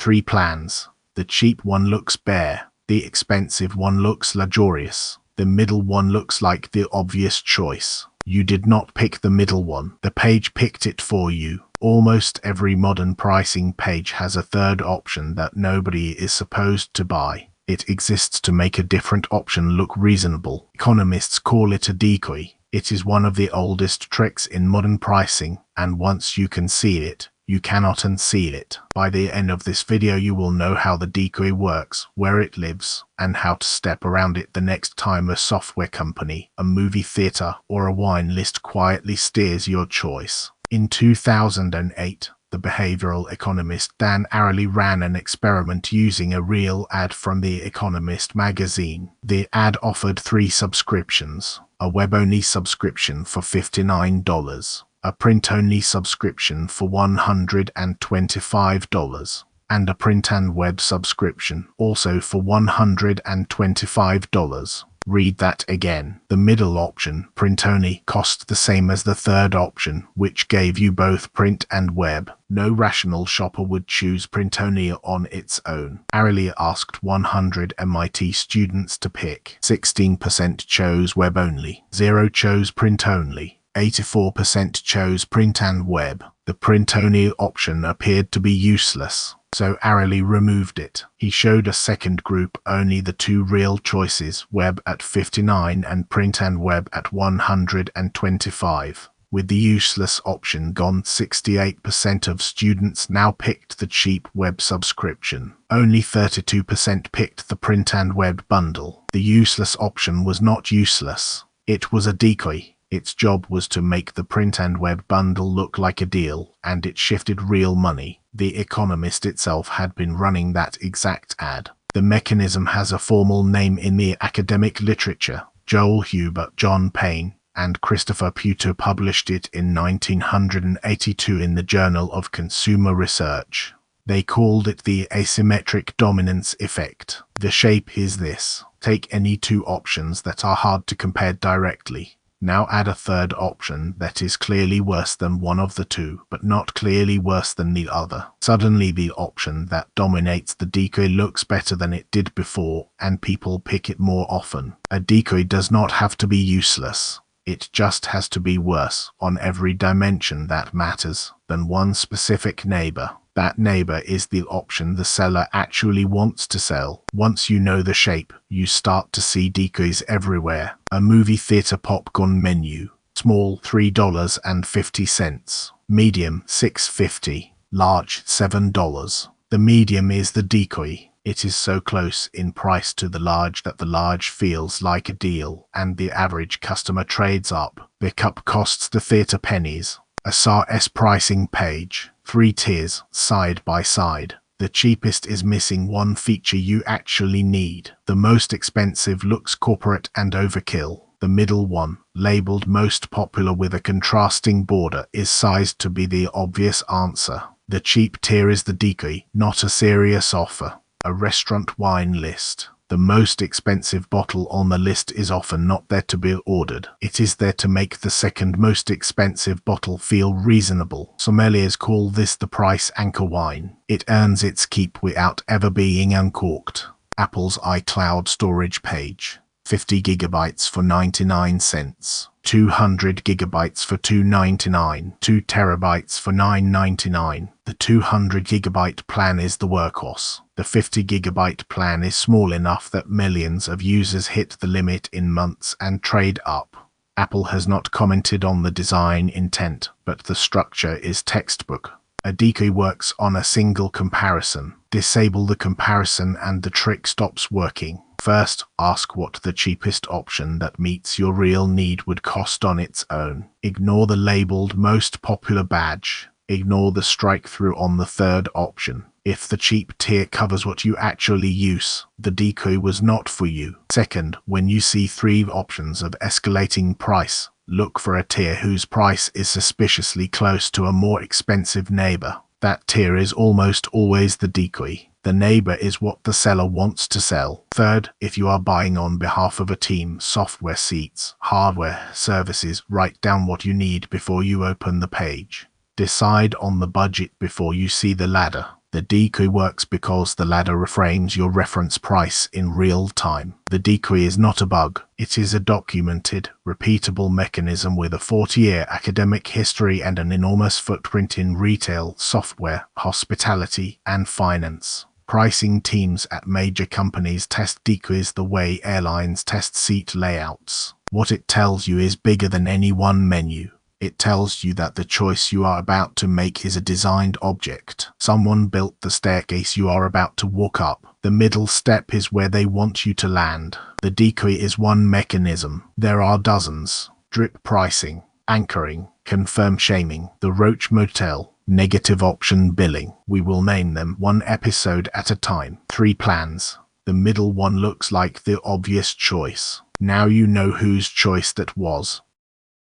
3 plans. The cheap one looks bare. The expensive one looks luxurious. The middle one looks like the obvious choice. You did not pick the middle one. The page picked it for you. Almost every modern pricing page has a third option that nobody is supposed to buy. It exists to make a different option look reasonable. Economists call it a decoy. It is one of the oldest tricks in modern pricing, and once you can see it, you cannot unsee it. By the end of this video you will know how the decoy works, where it lives, and how to step around it the next time a software company, a movie theater, or a wine list quietly steers your choice. In 2008, the behavioral economist Dan Ariely ran an experiment using a real ad from the Economist magazine. The ad offered 3 subscriptions: a web-only subscription for $59, a print-only subscription for $125, and a print and web subscription, also for $125. Read that again. The middle option, print-only, cost the same as the third option, which gave you both print and web. No rational shopper would choose print-only on its own. Ariely asked 100 MIT students to pick. 16% chose web-only. 0 chose print-only. 84% chose print and web. The print-only option appeared to be useless, so Ariely removed it. He showed a second group only the 2 real choices, web at 59 and print and web at 125. With the useless option gone, 68% of students now picked the cheap web subscription. Only 32% picked the print and web bundle. The useless option was not useless. It was a decoy. Its job was to make the print and web bundle look like a deal, and it shifted real money. The Economist itself had been running that exact ad. The mechanism has a formal name in the academic literature. Joel Huber, John Payne, and Christopher Puto published it in 1982 in the Journal of Consumer Research. They called it the asymmetric dominance effect. The shape is this. Take any 2 options that are hard to compare directly. Now add a third option that is clearly worse than one of the 2, but not clearly worse than the other. Suddenly the option that dominates the decoy looks better than it did before, and people pick it more often. A decoy does not have to be useless. It just has to be worse, on every dimension that matters, than one specific neighbor. That neighbor is the option the seller actually wants to sell. Once you know the shape, you start to see decoys everywhere. A movie theater popcorn menu. Small, $3.50. Medium, $6.50. Large, $7. The medium is the decoy. It is so close in price to the large that the large feels like a deal, and the average customer trades up. The cup costs the theater pennies. A SaaS pricing page. 3 tiers, side by side. The cheapest is missing one feature you actually need. The most expensive looks corporate and overkill. The middle one, labeled most popular with a contrasting border, is sized to be the obvious answer. The cheap tier is the decoy, not a serious offer. A restaurant wine list. The most expensive bottle on the list is often not there to be ordered. It is there to make the second most expensive bottle feel reasonable. Sommeliers call this the price anchor wine. It earns its keep without ever being uncorked. Apple's iCloud storage page. 50 gigabytes for 99 cents. 200 gigabytes for $2.99. 2 terabytes for $9.99. The 200 gigabyte plan is the workhorse. The 50 gigabyte plan is small enough that millions of users hit the limit in months and trade up. Apple has not commented on the design intent, but the structure is textbook. A decoy works on a single comparison. Disable the comparison and the trick stops working. First, ask what the cheapest option that meets your real need would cost on its own. Ignore the labeled most popular badge. Ignore the strike-through on the third option. If the cheap tier covers what you actually use, the decoy was not for you. Second, when you see 3 options of escalating price, look for a tier whose price is suspiciously close to a more expensive neighbor. That tier is almost always the decoy. The neighbor is what the seller wants to sell. Third, if you are buying on behalf of a team, software, seats, hardware, services, write down what you need before you open the page. Decide on the budget before you see the ladder. The decoy works because the ladder reframes your reference price in real time. The decoy is not a bug. It is a documented, repeatable mechanism with a 40-year academic history and an enormous footprint in retail, software, hospitality, and finance. Pricing teams at major companies test decoys the way airlines test seat layouts. What it tells you is bigger than any one menu. It tells you that the choice you are about to make is a designed object. Someone built the staircase you are about to walk up. The middle step is where they want you to land. The decoy is one mechanism. There are dozens. Drip pricing, anchoring, confirm shaming, the Roach Motel, negative option billing. We will name them one episode at a time. 3 plans. The middle one looks like the obvious choice. Now you know whose choice that was.